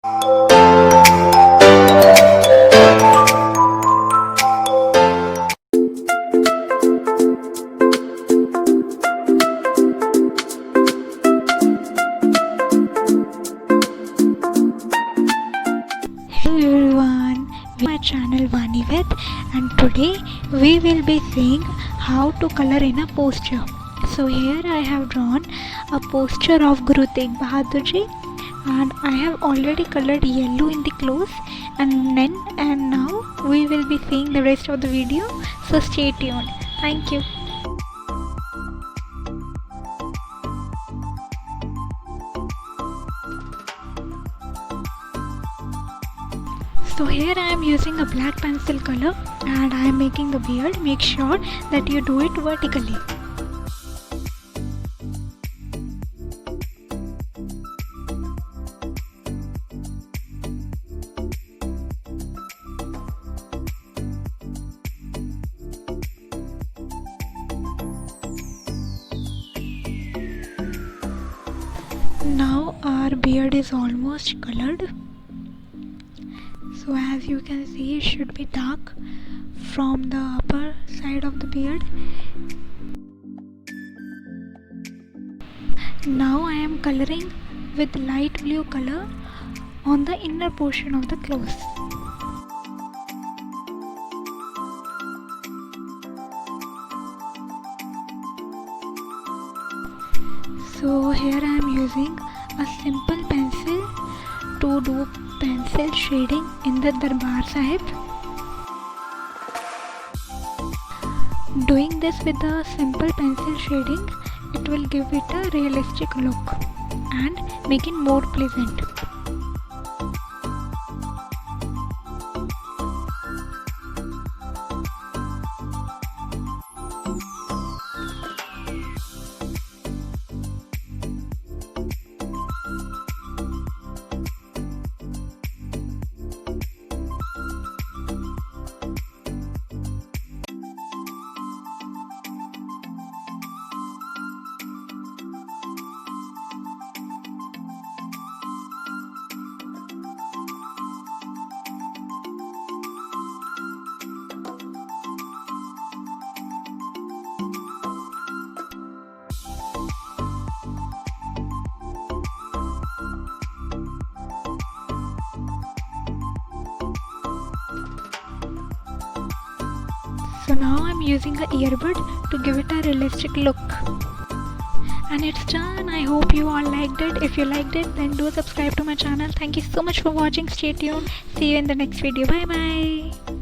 Hello everyone, my channel Vani Vaid, and today we will be seeing how to color in a poster. So here I have drawn a poster of Guru Tegh Bahadur Ji, and I have already colored yellow in the clothes and now we will be seeing the rest of the video, so stay tuned. Thank you. So here I am using a black pencil color and I am making the beard. Make sure that you do it vertically. Now our beard is almost colored. So as you can see, it should be dark from the upper side of the beard. Now I am coloring with light blue color on the inner portion of the clothes. So here I am using a simple pencil to do pencil shading in the Darbar Sahib. Doing this with a simple pencil shading, it will give it a realistic look and make it more pleasant. So now I'm using an earbud to give it a realistic look. And it's done. I hope you all liked it. If you liked it, then do subscribe to my channel. Thank you so much for watching. Stay tuned. See you in the next video. Bye bye.